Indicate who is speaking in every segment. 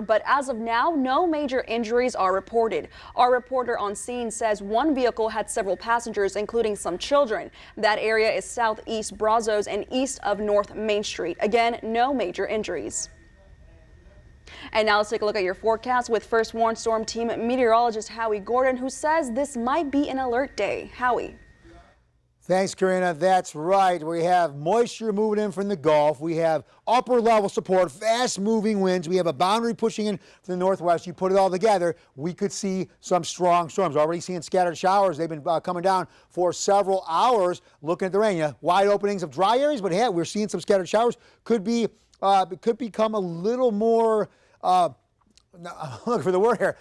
Speaker 1: But as of now, no major injuries are reported. Our reporter on scene says one vehicle had several passengers, including some children. That area is southeast Brazos and east of North Main Street. Again, no major injuries. And now let's take a look at your forecast with First Warn Storm Team meteorologist Howie Gordon, who says this might be an alert day. Howie.
Speaker 2: Thanks, Karina. That's right. We have moisture moving in from the Gulf. We have upper level support, fast moving winds. We have a boundary pushing in from the northwest. You put it all together, we could see some strong storms. Already seeing scattered showers. They've been coming down for several hours. Looking at the rain, yeah, wide openings of dry areas, but yeah, we're seeing some scattered showers. Could become a little more. I'm looking for the word here.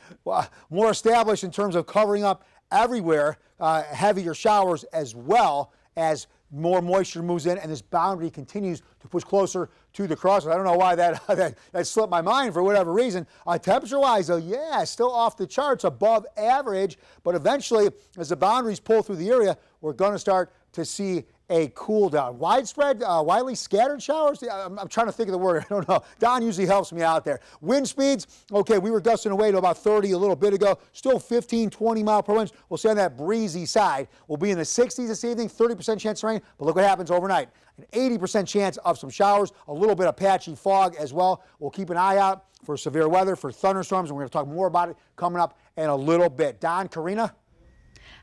Speaker 2: More established in terms of covering up everywhere, heavier showers as well as more moisture moves in and this boundary continues to push closer to the crossroads. I don't know why that slipped my mind for whatever reason. Temperature-wise, though, yeah, still off the charts, above average. But eventually, as the boundaries pull through the area, we're going to start to see a cool down. Widespread, widely scattered showers. I'm trying to think of the word. I don't know. Don usually helps me out there. Wind speeds, okay, we were gusting away to about 30 a little bit ago. Still 15, 20 mile per winds. We'll stay on that breezy side. We'll be in the 60s this evening, 30% chance of rain. But look what happens overnight. An 80% chance of some showers, a little bit of patchy fog as well. We'll keep an eye out for severe weather, for thunderstorms, and we're going to talk more about it coming up in a little bit. Don, Karina?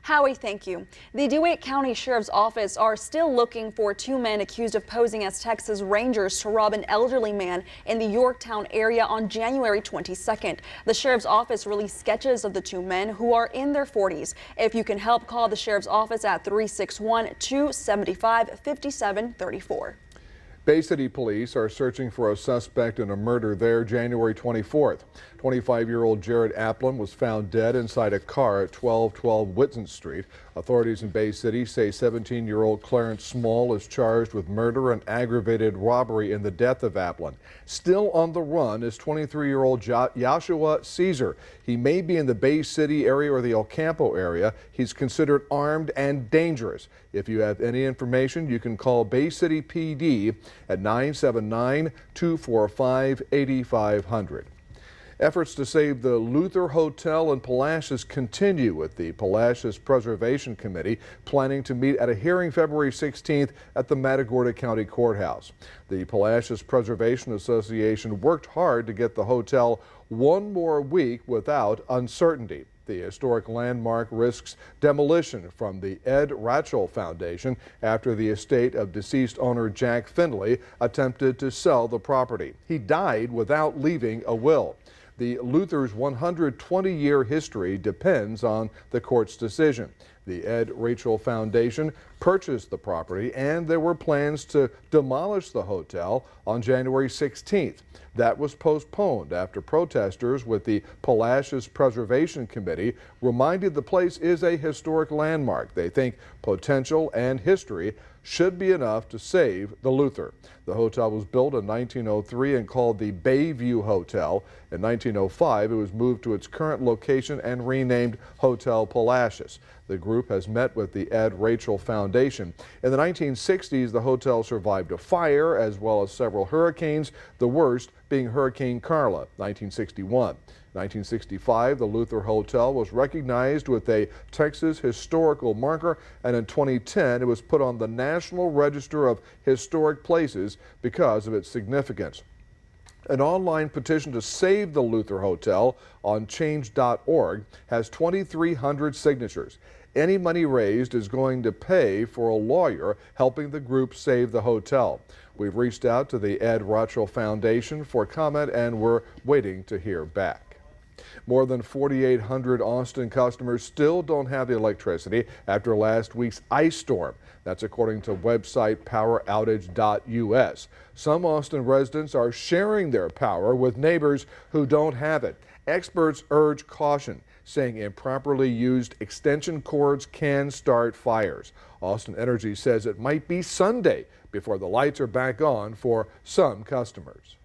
Speaker 1: Howie, thank you. The DeWitt County Sheriff's Office are still looking for two men accused of posing as Texas Rangers to rob an elderly man in the Yorktown area on January 22nd. The Sheriff's Office released sketches of the two men who are in their 40s. If you can help, call the Sheriff's Office at 361-275-5734.
Speaker 3: Bay City police are searching for a suspect in a murder there January 24th. 25-year-old Jared Applin was found dead inside a car at 1212 Whitson Street. Authorities in Bay City say 17-year-old Clarence Small is charged with murder and aggravated robbery in the death of Applin. Still on the run is 23-year-old Joshua Caesar. He may be in the Bay City area or the El Campo area. He's considered armed and dangerous. If you have any information, you can call Bay City PD at 979-245-8500. Efforts to save the Luther Hotel in Palacios continue, with the Palacios Preservation Committee planning to meet at a hearing February 16th at the Matagorda County Courthouse. The Palacios Preservation Association worked hard to get the hotel one more week without uncertainty. The historic landmark risks demolition from the Ed Rachel Foundation after the estate of deceased owner Jack Findlay attempted to sell the property. He died without leaving a will. The Luther's 120-year history depends on the court's decision. The Ed Rachel Foundation purchased the property, and there were plans to demolish the hotel on January 16th. That was postponed after protesters with the Palacios Preservation Committee reminded the place is a historic landmark. They think potential and history should be enough to save the Luther. The hotel was built in 1903 and called the Bayview Hotel. In 1905, it was moved to its current location and renamed Hotel Palacios. The group has met with the Ed Rachel Foundation. In the 1960s, the hotel survived a fire as well as several hurricanes, the worst being Hurricane Carla, 1961. 1965, the Luther Hotel was recognized with a Texas Historical Marker, and in 2010, it was put on the National Register of Historic Places because of its significance. An online petition to save the Luther Hotel on change.org has 2,300 signatures. Any money raised is going to pay for a lawyer helping the group save the hotel. We've reached out to the Ed Rachel Foundation for comment, and we're waiting to hear back. More than 4,800 Austin customers still don't have the electricity after last week's ice storm. That's according to website poweroutage.us. Some Austin residents are sharing their power with neighbors who don't have it. Experts urge caution, saying improperly used extension cords can start fires. Austin Energy says it might be Sunday before the lights are back on for some customers.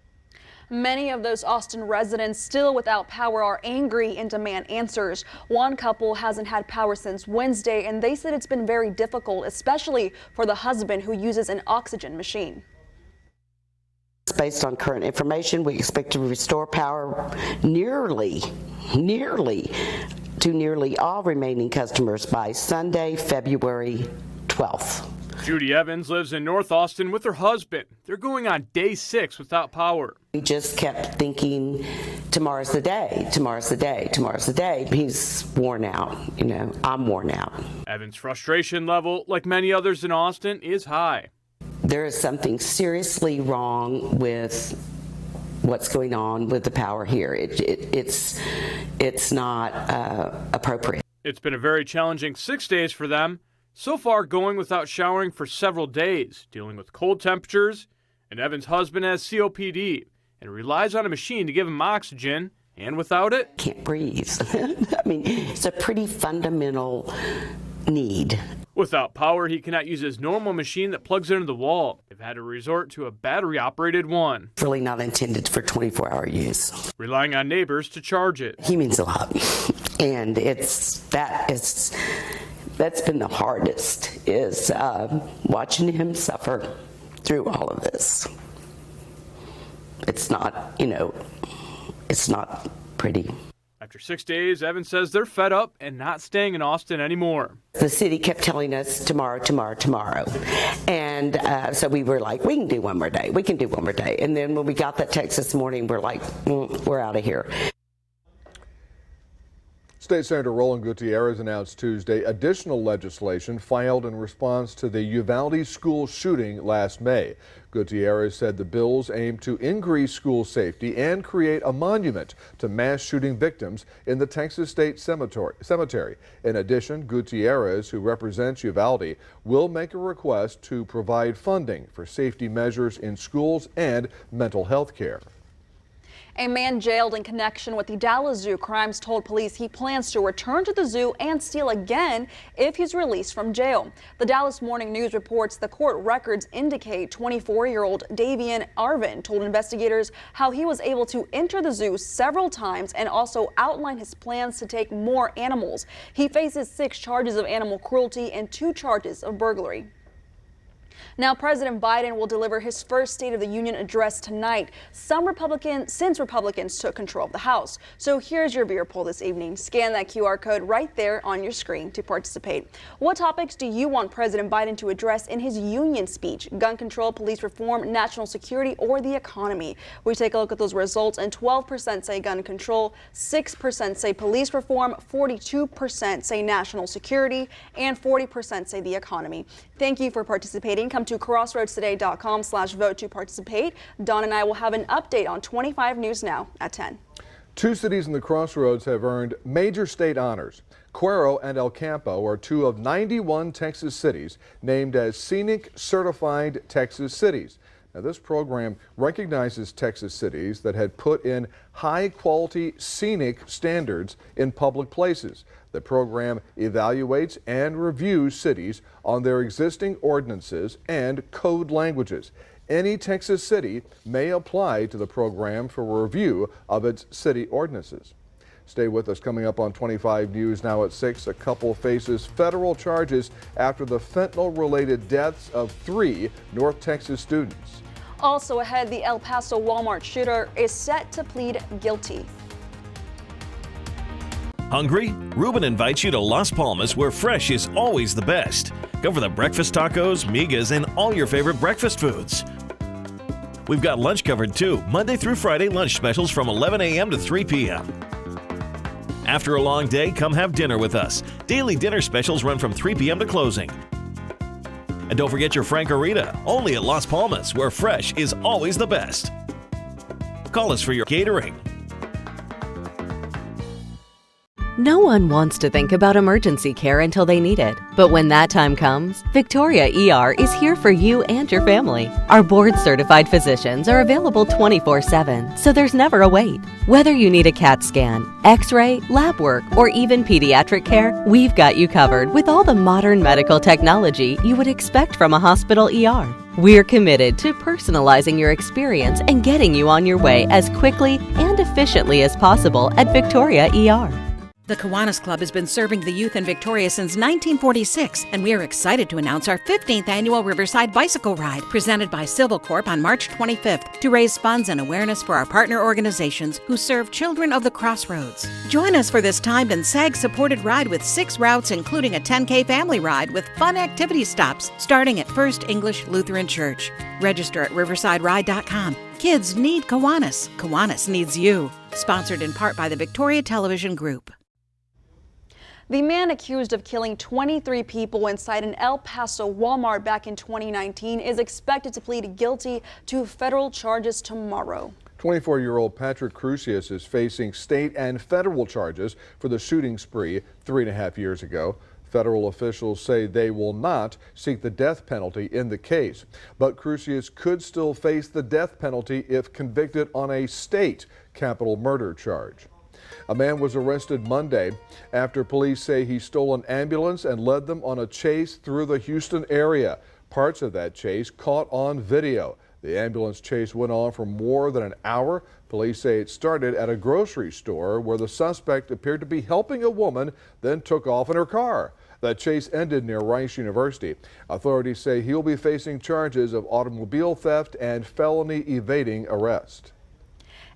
Speaker 1: Many of those Austin residents still without power are angry and demand answers. One couple hasn't had power since Wednesday, and they said it's been very difficult, especially for the husband who uses an oxygen machine.
Speaker 4: based on current information, we expect to restore power nearly to nearly all remaining customers by Sunday, February 12th.
Speaker 5: Judy Evans lives in North Austin with her husband. They're going on day 6 without power.
Speaker 4: We just kept thinking, tomorrow's the day, tomorrow's the day, tomorrow's the day. He's worn out, I'm worn out.
Speaker 5: Evans' frustration level, like many others in Austin, is high.
Speaker 4: There is something seriously wrong with what's going on with the power here. It's not appropriate.
Speaker 5: It's been a very challenging 6 days for them. So far, going without showering for several days, dealing with cold temperatures, and Evan's husband has COPD and relies on a machine to give him oxygen, and without it,
Speaker 4: can't breathe. I mean, it's a pretty fundamental need.
Speaker 5: Without power, he cannot use his normal machine that plugs into the wall. They've had to resort to a battery-operated one.
Speaker 4: It's really not intended for 24-hour use.
Speaker 5: Relying on neighbors to charge it.
Speaker 4: He means a lot, and that's been the hardest, is watching him suffer through all of this. It's not, it's not pretty.
Speaker 5: After 6 days, Evans says they're fed up and not staying in Austin anymore.
Speaker 4: The city kept telling us tomorrow. And so we were like, we can do one more day. And then when we got that text this morning, we're like, we're out of here.
Speaker 3: State Senator Roland Gutierrez announced Tuesday additional legislation filed in response to the Uvalde school shooting last May. Gutierrez said the bills aim to increase school safety and create a monument to mass shooting victims in the Texas State Cemetery. In addition, Gutierrez, who represents Uvalde, will make a request to provide funding for safety measures in schools and mental health care.
Speaker 1: A man jailed in connection with the Dallas Zoo crimes told police he plans to return to the zoo and steal again if he's released from jail. The Dallas Morning News reports the court records indicate 24-year-old Davian Arvin told investigators how he was able to enter the zoo several times and also outline his plans to take more animals. He faces 6 charges of animal cruelty and 2 charges of burglary. Now, President Biden will deliver his first State of the Union address tonight, since Republicans took control of the House. So here's your viewer poll this evening. Scan that QR code right there on your screen to participate. What topics do you want President Biden to address in his union speech? Gun control, police reform, national security, or the economy? We take a look at those results, and 12% say gun control, 6% say police reform, 42% say national security, and 40% say the economy. Thank you for participating. Come to crossroadstoday.com/vote to participate. Don and I will have an update on 25 News Now at 10.
Speaker 3: 2 cities in the Crossroads have earned major state honors. Cuero and El Campo are 2 of 91 Texas cities named as Scenic Certified Texas Cities. Now, this program recognizes Texas cities that had put in high-quality scenic standards in public places. The program evaluates and reviews cities on their existing ordinances and code languages. Any Texas city may apply to the program for review of its city ordinances. Stay with us. Coming up on 25 News Now at 6, a couple faces federal charges after the fentanyl-related deaths of 3 North Texas students.
Speaker 1: Also ahead, the El Paso Walmart shooter is set to plead guilty.
Speaker 6: Hungry? Ruben invites you to Las Palmas, where fresh is always the best. Go for the breakfast tacos, migas, and all your favorite breakfast foods. We've got lunch covered too, Monday through Friday lunch specials from 11 a.m. to 3 p.m. After a long day, come have dinner with us. Daily dinner specials run from 3 p.m. to closing. And don't forget your Frankorita, only at Las Palmas, where fresh is always the best. Call us for your catering.
Speaker 7: No one wants to think about emergency care until they need it. But when that time comes, Victoria ER is here for you and your family. Our board-certified physicians are available 24/7, so there's never a wait. Whether you need a CAT scan, X-ray, lab work, or even pediatric care, we've got you covered with all the modern medical technology you would expect from a hospital ER. We're committed to personalizing your experience and getting you on your way as quickly and efficiently as possible at Victoria ER.
Speaker 8: The Kiwanis Club has been serving the youth in Victoria since 1946, and we are excited to announce our 15th annual Riverside Bicycle Ride, presented by Civil Corp on March 25th, to raise funds and awareness for our partner organizations who serve children of the crossroads. Join us for this timed and SAG-supported ride with 6 routes, including a 10K family ride with fun activity stops, starting at First English Lutheran Church. Register at riversideride.com. Kids need Kiwanis. Kiwanis needs you. Sponsored in part by the Victoria Television Group.
Speaker 1: The man accused of killing 23 people inside an El Paso Walmart back in 2019 is expected to plead guilty to federal charges tomorrow.
Speaker 3: 24-year-old Patrick Crusius is facing state and federal charges for the shooting spree 3.5 years ago. Federal officials say they will not seek the death penalty in the case, but Crusius could still face the death penalty if convicted on a state capital murder charge. A man was arrested Monday after police say he stole an ambulance and led them on a chase through the Houston area. Parts of that chase caught on video. The ambulance chase went on for more than an hour. Police say it started at a grocery store where the suspect appeared to be helping a woman, then took off in her car. That chase ended near Rice University. Authorities say he'll be facing charges of automobile theft and felony evading arrest.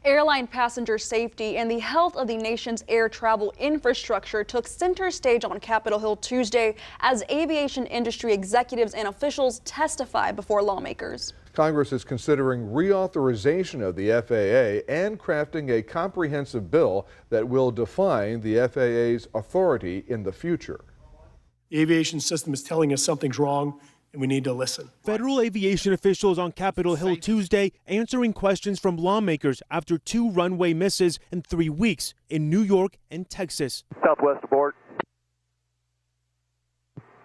Speaker 1: Airline passenger safety and the health of the nation's air travel infrastructure took center stage on Capitol Hill Tuesday as aviation industry executives and officials testify before lawmakers.
Speaker 3: Congress is considering reauthorization of the FAA and crafting a comprehensive bill that will define the FAA's authority in the future.
Speaker 9: The aviation system is telling us something's wrong, and we need to listen.
Speaker 10: Federal aviation officials on Capitol Hill Tuesday answering questions from lawmakers after 2 runway misses in 3 weeks in New York and Texas.
Speaker 11: Southwest aboard.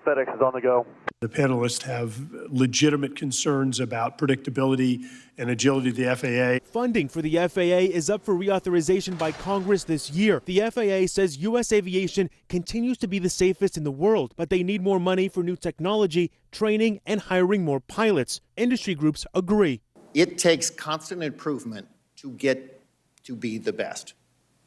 Speaker 11: FedEx is on the go.
Speaker 9: The panelists have legitimate concerns about predictability and agility of the FAA.
Speaker 10: Funding for the FAA is up for reauthorization by Congress this year. The FAA says U.S. aviation continues to be the safest in the world, but they need more money for new technology, training, and hiring more pilots. Industry groups agree.
Speaker 12: It takes constant improvement to get to be the best.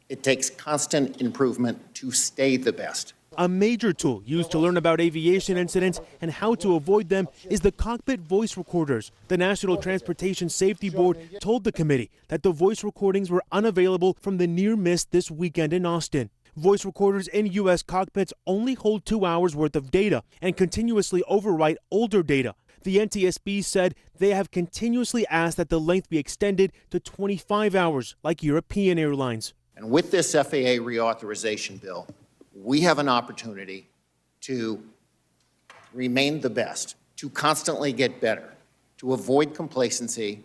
Speaker 12: It takes constant improvement to stay the best.
Speaker 10: A major tool used to learn about aviation incidents and how to avoid them is the cockpit voice recorders. The National Transportation Safety Board told the committee that the voice recordings were unavailable from the near miss this weekend in Austin. Voice recorders in U.S. cockpits only hold 2 hours worth of data and continuously overwrite older data. The NTSB said they have continuously asked that the length be extended to 25 hours like European airlines.
Speaker 12: And with this FAA reauthorization bill, we have an opportunity to remain the best, to constantly get better, to avoid complacency,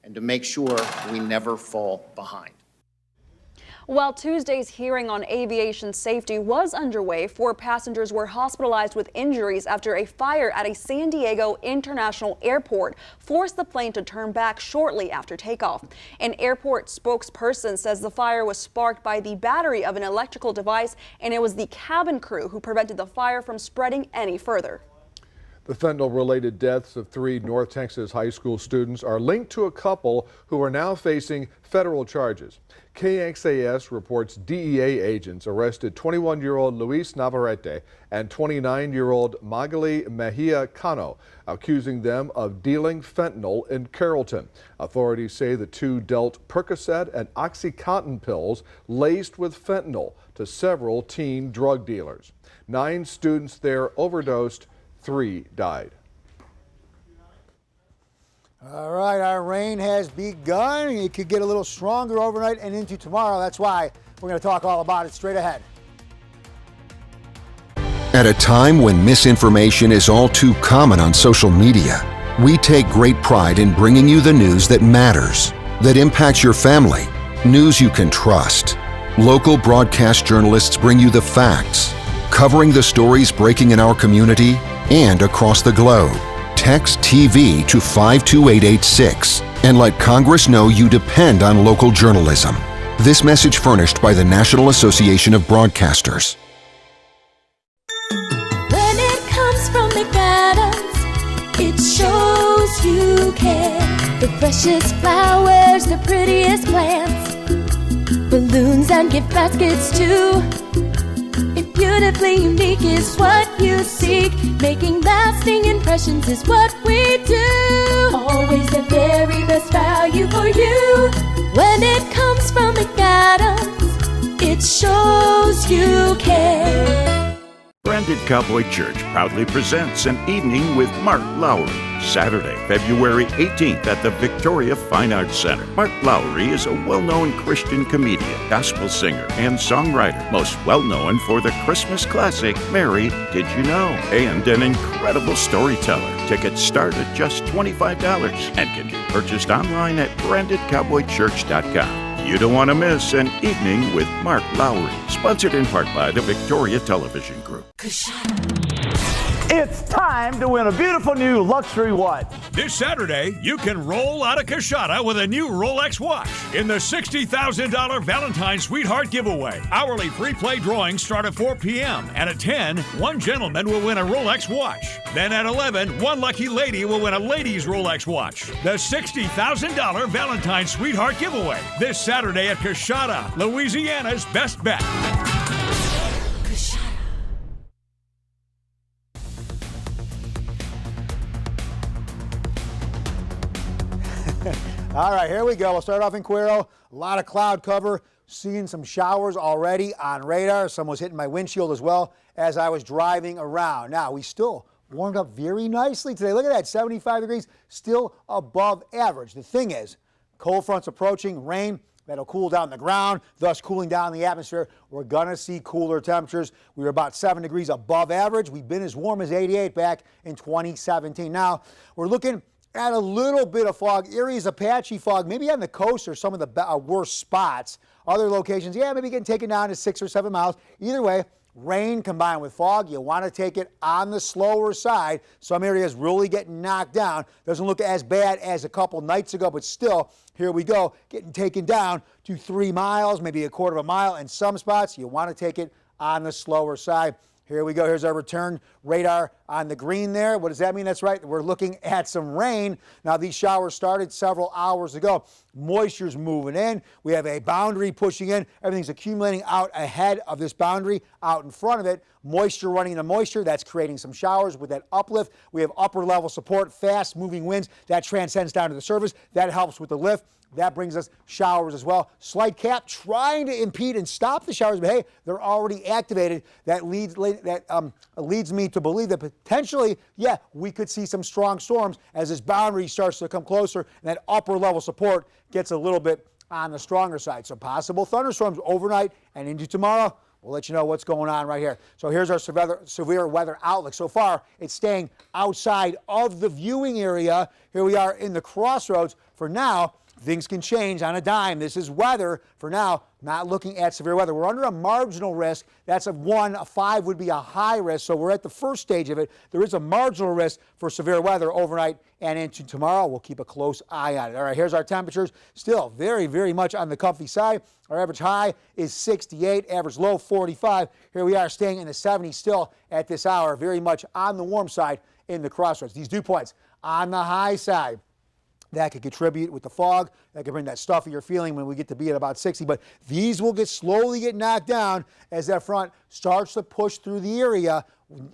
Speaker 12: and to make sure we never fall behind.
Speaker 1: While Tuesday's hearing on aviation safety was underway, 4 passengers were hospitalized with injuries after a fire at a San Diego International Airport forced the plane to turn back shortly after takeoff. An airport spokesperson says the fire was sparked by the battery of an electrical device, and it was the cabin crew who prevented the fire from spreading any further.
Speaker 3: The fentanyl-related deaths of 3 North Texas high school students are linked to a couple who are now facing federal charges. KXAS reports DEA agents arrested 21-year-old Luis Navarrete and 29-year-old Magali Mejia Cano, accusing them of dealing fentanyl in Carrollton. Authorities say the 2 dealt Percocet and OxyContin pills laced with fentanyl to several teen drug dealers. 9 students there overdosed. 3 died.
Speaker 2: All right, our rain has begun. It could get a little stronger overnight and into tomorrow. That's why we're going to talk all about it straight ahead.
Speaker 13: At a time when misinformation is all too common on social media, we take great pride in bringing you the news that matters, that impacts your family, news you can trust. Local broadcast journalists bring you the facts, covering the stories breaking in our community and across the globe. Text TV to 52886 and let Congress know you depend on local journalism. This message furnished by the National Association of Broadcasters.
Speaker 14: When it comes from McAdams, it shows you care. The freshest flowers, the prettiest plants, balloons and and gift baskets too. If beautifully unique is what you seek, making lasting impressions is what we do. Always the very best value for you. When it comes from McAdams, it shows you care.
Speaker 15: Branded Cowboy Church proudly presents an evening with Mark Lowry, Saturday, February 18th at the Victoria Fine Arts Center. Mark Lowry is a well-known Christian comedian, gospel singer, and songwriter, most well-known for the Christmas classic, Mary, Did You Know? And an incredible storyteller. Tickets start at just $25 and can be purchased online at brandedcowboychurch.com. You don't want to miss an evening with Mark Lowry, sponsored in part by the Victoria Television Group.
Speaker 16: It's time to win a beautiful new luxury watch.
Speaker 17: This Saturday, you can roll out of Coshada with a new Rolex watch in the $60,000 Valentine's Sweetheart giveaway. Hourly free play drawings start at 4 p.m. And at 10, one gentleman will win a Rolex watch. Then at 11, one lucky lady will win a ladies' Rolex watch. The $60,000 Valentine's Sweetheart giveaway. This Saturday at Coshada, Louisiana's best bet.
Speaker 2: All right, here we go. We'll start off in Cuero. A lot of cloud cover. Seeing some showers already on radar. Some was hitting my windshield as well as I was driving around. Now, we still warmed up very nicely today. Look at that, 75 degrees, still above average. The thing is, cold fronts approaching, rain, that'll cool down the ground, thus cooling down the atmosphere. We're going to see cooler temperatures. We were about 7 degrees above average. We've been as warm as 88 back in 2017. Now, we're looking at a little bit of fog, areas of patchy fog, maybe on the coast or some of the worst spots. Other locations, yeah, maybe getting taken down to 6 or 7 miles. Either way, rain combined with fog, you want to take it on the slower side. Some areas really getting knocked down. Doesn't look as bad as a couple nights ago, but still, here we go, getting taken down to 3 miles, maybe a quarter of a mile. In some spots, you want to take it on the slower side. Here we go. Here's our return radar on the green there. What does that mean? That's right. We're looking at some rain. Now, these showers started several hours ago. Moisture's moving in. We have a boundary pushing in. Everything's accumulating out ahead of this boundary, out in front of it. Moisture running into moisture. That's creating some showers with that uplift. We have upper level support, fast moving winds. That transcends down to the surface. That helps with the lift. That brings us showers as well. Slight cap trying to impede and stop the showers, but hey, they're already activated. That leads me to believe that potentially, yeah, we could see some strong storms as this boundary starts to come closer and that upper level support gets a little bit on the stronger side. So possible thunderstorms overnight and into tomorrow. We'll let you know what's going on right here. So here's our severe weather outlook. So far, it's staying outside of the viewing area. Here we are in the crossroads. For now, things can change on a dime. This is weather. For now, not looking at severe weather. We're under a marginal risk. That's a 1. A 5 would be a high risk. So we're at the first stage of it. There is a marginal risk for severe weather overnight and into tomorrow. We'll keep a close eye on it. All right, here's our temperatures. Still very, very much on the comfy side. Our average high is 68, average low 45. Here we are staying in the 70s still at this hour. Very much on the warm side in the crossroads. These dew points on the high side. That could contribute with the fog. That could bring that stuffier feeling when we get to be at about 60. But these will slowly get knocked down as that front starts to push through the area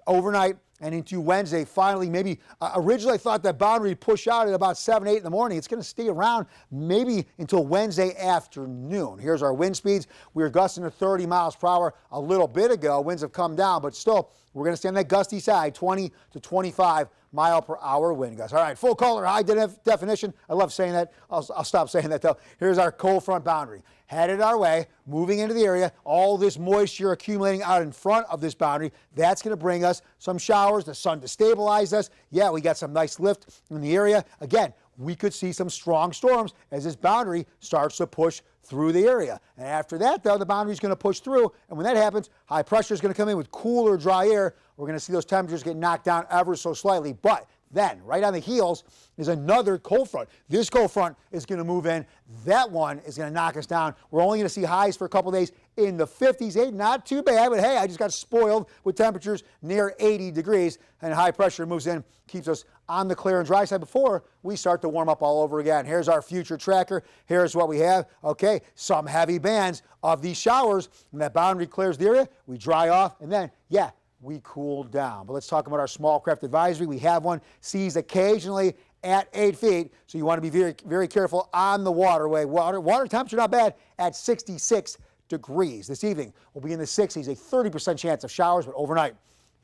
Speaker 2: overnight and into Wednesday. Finally, maybe originally I thought that boundary would push out at about 7, 8 in the morning. It's going to stay around maybe until Wednesday afternoon. Here's our wind speeds. We were gusting to 30 miles per hour a little bit ago. Winds have come down, but still, we're going to stay on that gusty side, 20 to 25 mile per hour wind gusts. All right, full color, high definition. I love saying that. I'll stop saying that though. Here's our cold front boundary. Headed our way, moving into the area. All this moisture accumulating out in front of this boundary. That's going to bring us some showers, the sun to stabilize us. Yeah, we got some nice lift in the area. Again, we could see some strong storms as this boundary starts to push through the area. And after that, though, the boundary is going to push through. And when that happens, high pressure is going to come in with cooler, dry air. We're going to see those temperatures get knocked down ever so slightly. But then, right on the heels, is another cold front. This cold front is going to move in. That one is going to knock us down. We're only going to see highs for a couple days in the 50s. Hey, not too bad, but hey, I just got spoiled with temperatures near 80 degrees. And high pressure moves in, keeps us on the clear and dry side before we start to warm up all over again. Here's our future tracker. Here's what we have. Okay, some heavy bands of these showers. When that boundary clears the area, we dry off, and then, yeah, we cool down. But let's talk about our small craft advisory. We have one, seas occasionally at 8 feet, so you want to be very, very careful on the waterway. Water temperature not bad at 66 degrees. This evening will be in the 60s, a 30% chance of showers, but overnight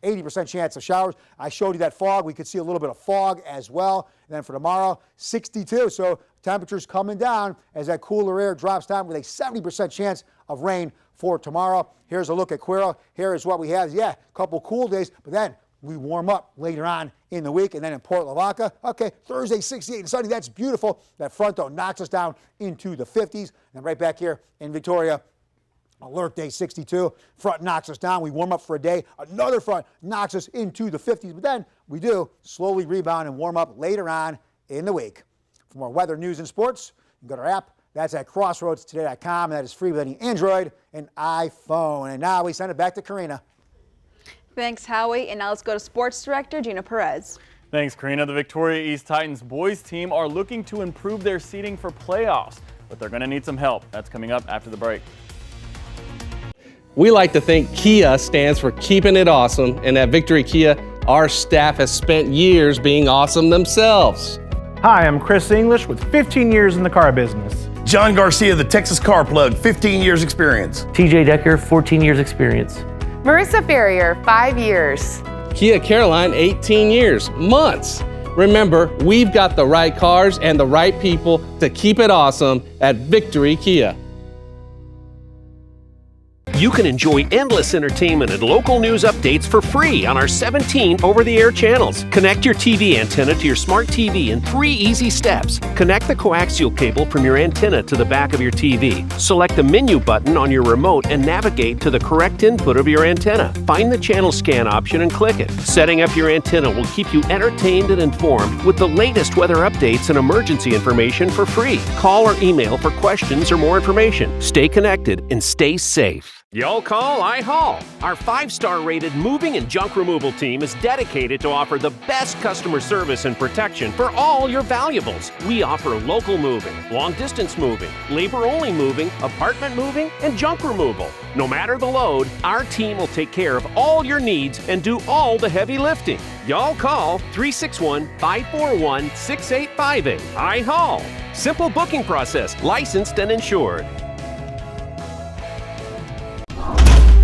Speaker 2: 80% chance of showers. I showed you that fog. We could see a little bit of fog as well. And then for tomorrow, 62. So temperatures coming down as that cooler air drops down with a 70% chance of rain for tomorrow. Here's a look at Cuero. Here is what we have. Yeah, a couple cool days, but then we warm up later on in the week. And then in Port Lavaca, okay, Thursday, 68 and sunny. That's beautiful. That front, though, knocks us down into the 50s. And right back here in Victoria, alert day 62. Front knocks us down. We warm up for a day. Another front knocks us into the 50s. But then we do slowly rebound and warm up later on in the week. For more weather, news, and sports, you can go to our app. That's at crossroadstoday.com. That is free with any Android and iPhone. And now we send it back to Karina.
Speaker 1: Thanks, Howie. And now let's go to Sports Director Gina Perez.
Speaker 18: Thanks, Karina. The Victoria East Titans boys team are looking to improve their seeding for playoffs, but they're going to need some help. That's coming up after the break.
Speaker 19: We like to think Kia stands for keeping it awesome, and at Victory Kia, our staff has spent years being awesome themselves.
Speaker 20: Hi, I'm Chris English with 15 years in the car business.
Speaker 21: John Garcia, the Texas Car Plug, 15 years experience.
Speaker 22: TJ Decker, 14 years experience.
Speaker 23: Marissa Ferrier, 5 years.
Speaker 19: Kia Caroline, 18 years, months. Remember, we've got the right cars and the right people to keep it awesome at Victory Kia.
Speaker 24: You can enjoy endless entertainment and local news updates for free on our 17 over-the-air channels. Connect your TV antenna to your smart TV in 3 easy steps. Connect the coaxial cable from your antenna to the back of your TV. Select the menu button on your remote and navigate to the correct input of your antenna. Find the channel scan option and click it. Setting up your antenna will keep you entertained and informed with the latest weather updates and emergency information for free. Call or email for questions or more information. Stay connected and stay safe. Y'all call, I haul. Our 5-star rated moving and junk removal team is dedicated to offer the best customer service and protection for all your valuables. We offer local moving, long distance moving, labor only moving, apartment moving, and junk removal. No matter the load, our team will take care of all your needs and do all the heavy lifting. Y'all call 361-541-6858. I haul. Simple booking process, licensed and insured.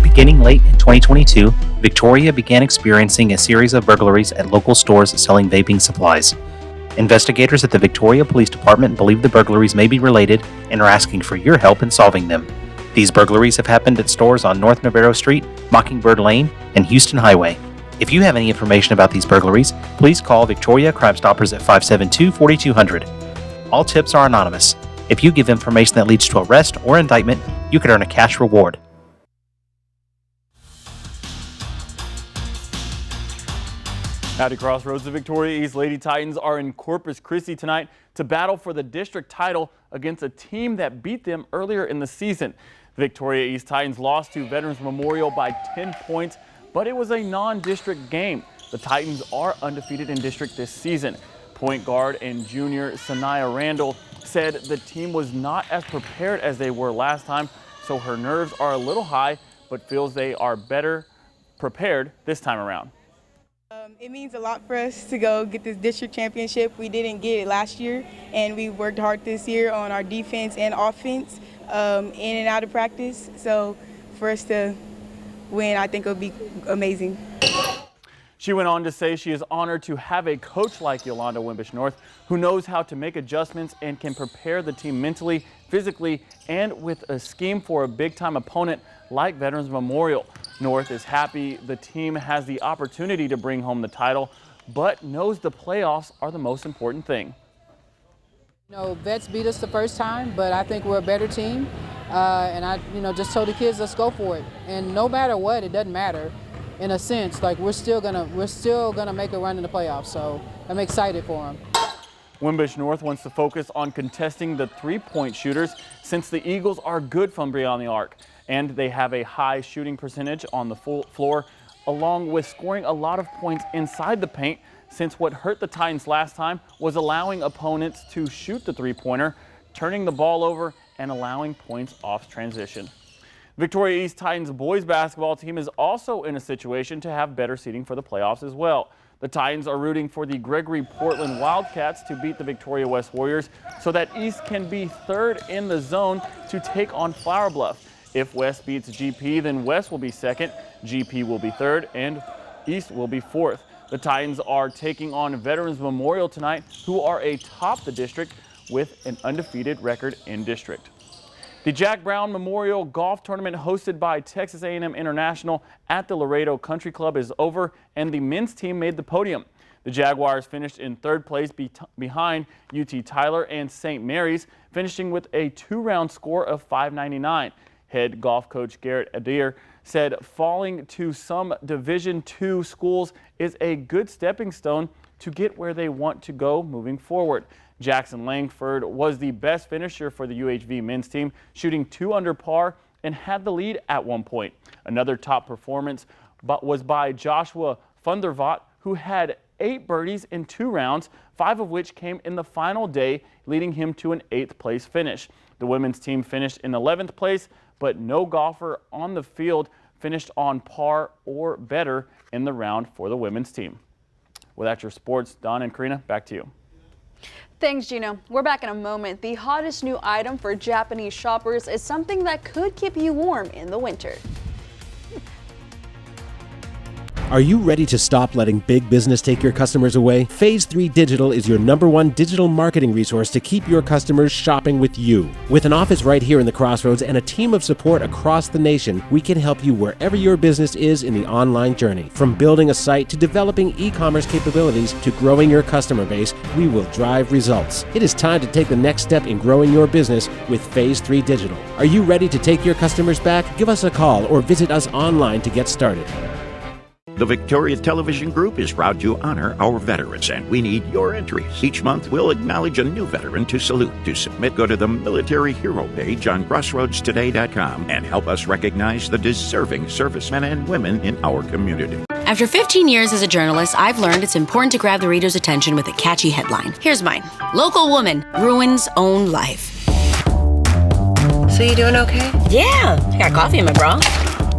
Speaker 25: Beginning late in 2022, Victoria began experiencing a series of burglaries at local stores selling vaping supplies. Investigators at the Victoria Police Department believe the burglaries may be related and are asking for your help in solving them. These burglaries have happened at stores on North Navarro Street, Mockingbird Lane, and Houston Highway. If you have any information about these burglaries, please call Victoria Crime Stoppers at 572-4200. All tips are anonymous. If you give information that leads to arrest or indictment, you could earn a cash reward.
Speaker 18: Howdy Crossroads, the Victoria East Lady Titans are in Corpus Christi tonight to battle for the district title against a team that beat them earlier in the season. The Victoria East Titans lost to Veterans Memorial by 10 points, but it was a non-district game. The Titans are undefeated in district this season. Point guard and junior Sanaya Randall said the team was not as prepared as they were last time, so her nerves are a little high, but feels they are better prepared this time around.
Speaker 26: It means a lot for us to go get this district championship. We didn't get it last year, and we worked hard this year on our defense and offense in and out of practice. So for us to win, I think it would be amazing.
Speaker 18: She went on to say she is honored to have a coach like Yolanda Wimbish North who knows how to make adjustments and can prepare the team mentally, physically, and with a scheme for a big-time opponent like Veterans Memorial. North is happy the team has the opportunity to bring home the title, but knows the playoffs are the most important thing.
Speaker 27: You know, Vets beat us the first time, but I think we're a better team. And I, just told the kids, let's go for it. And no matter what, it doesn't matter. In a sense, like we're still gonna make a run in the playoffs. So I'm excited for them.
Speaker 18: Wimbish North wants to focus on contesting the three-point shooters since the Eagles are good from beyond the arc. And they have a high shooting percentage on the full floor, along with scoring a lot of points inside the paint. since what hurt the Titans last time was allowing opponents to shoot the three-pointer, turning the ball over, and allowing points off transition. Victoria East Titans boys basketball team is also in a situation to have better seeding for the playoffs as well. The Titans are rooting for the Gregory Portland Wildcats to beat the Victoria West Warriors so that East can be third in the zone to take on Flower Bluff. If West beats GP, then West will be second, GP will be third, and East will be fourth. The Titans are taking on Veterans Memorial tonight, who are atop the district with an undefeated record in district. The Jack Brown Memorial Golf Tournament hosted by Texas A&M International at the Laredo Country Club is over, and the men's team made the podium. The Jaguars finished in third place behind UT Tyler and St. Mary's, finishing with a 2-round score of 599. Head golf coach Garrett Adair said falling to some Division II schools is a good stepping stone to get where they want to go moving forward. Jackson Langford was the best finisher for the UHV men's team, shooting 2 under par and had the lead at one point. Another top performance was by Joshua Fundervat, who had 8 birdies in 2 rounds, 5 of which came in the final day, leading him to an 8th place finish. The women's team finished in 11th place, but no golfer on the field finished on par or better in the round for the women's team. Well, that's your sports. Don and Karina, back to you.
Speaker 1: Thanks, Gino. We're back in a moment. The hottest new item for Japanese shoppers is something that could keep you warm in the winter.
Speaker 4: Are you ready to stop letting big business take your customers away? Phase 3 Digital is your #1 digital marketing resource to keep your customers shopping with you. With an office right here in the Crossroads and a team of support across the nation, we can help you wherever your business is in the online journey. From building a site to developing e-commerce capabilities to growing your customer base, we will drive results. It is time to take the next step in growing your business with Phase 3 Digital. Are you ready to take your customers back? Give us a call or visit us online to get started.
Speaker 15: The Victoria Television Group is proud to honor our veterans, and we need your entries. Each month, we'll acknowledge a new veteran to salute. To submit, go to the Military Hero page on CrossroadsToday.com and help us recognize the deserving servicemen and women in our community.
Speaker 5: After 15 years as a journalist, I've learned it's important to grab the reader's attention with a catchy headline. Here's mine. Local woman ruins own life.
Speaker 23: So you doing okay?
Speaker 5: Yeah, I got coffee in my bra.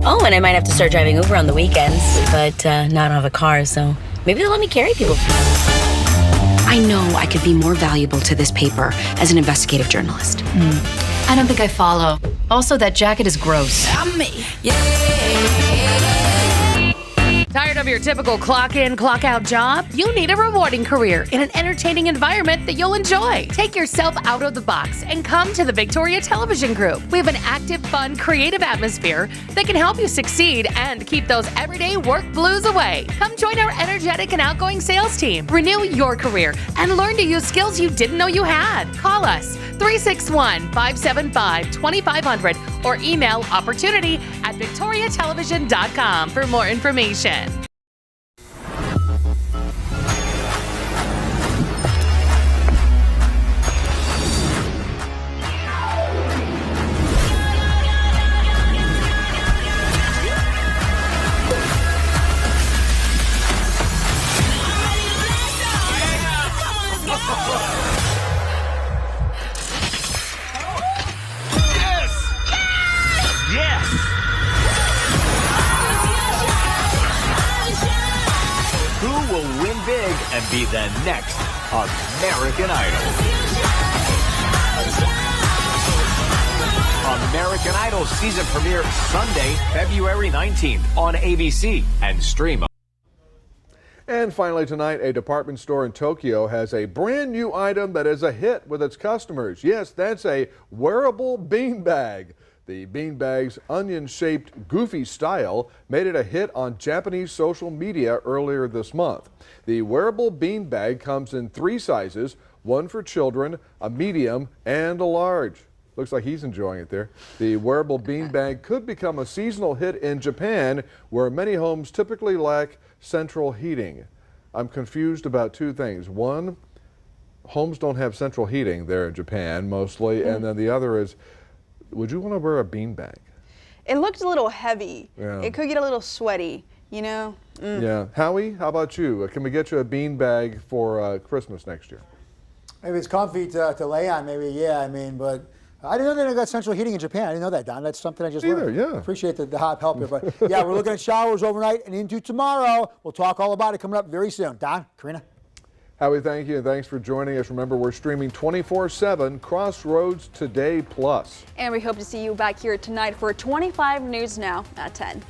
Speaker 5: Oh, and I might have to start driving Uber on the weekends, but now I don't have a car, so maybe they'll let me carry people. I know I could be more valuable to this paper as an investigative journalist.
Speaker 6: I don't think I follow. Also, that jacket is gross.
Speaker 5: Me.
Speaker 6: Tired of your typical clock in, clock out job? You need a rewarding career in an entertaining environment that you'll enjoy. Take yourself out of the box and come to the Victoria Television Group. We have an active, fun, creative atmosphere that can help you succeed and keep those everyday work blues away. Come join our energetic and outgoing sales team. Renew your career and learn to use skills you didn't know you had. Call us 361-575-2500 or email opportunity@victoriatelevision.com for more information.
Speaker 7: And be the next American Idol. American Idol season premiere Sunday, February 19th on ABC and stream.
Speaker 3: And finally tonight, a department store in Tokyo has a brand new item that is a hit with its customers. Yes, that's a wearable beanbag. The beanbag's onion-shaped goofy style made it a hit on Japanese social media earlier this month. The wearable beanbag comes in 3 sizes, one for children, a medium, and a large. Looks like he's enjoying it there. The wearable beanbag could become a seasonal hit in Japan, where many homes typically lack central heating. I'm confused about 2 things. One, homes don't have central heating there in Japan mostly, and then the other is, would you want to wear a beanbag?
Speaker 1: It looked a little heavy.
Speaker 3: Yeah.
Speaker 1: It could get a little sweaty. you know.
Speaker 3: Yeah. Howie, how about you? Can we get you a bean bag for Christmas next year?
Speaker 2: Maybe it's comfy to lay on, maybe, yeah, I mean, but I didn't know they got central heating in Japan. I didn't know that, Don. That's something I just learned.
Speaker 3: Yeah.
Speaker 2: Appreciate the hot help here. But yeah, we're looking at showers overnight and into tomorrow. We'll talk all about it coming up very soon. Don, Karina.
Speaker 3: Howie, thank you, and thanks for joining us. Remember, we're streaming 24/7 Crossroads Today Plus.
Speaker 1: And we hope to see you back here tonight for 25 News Now at 10.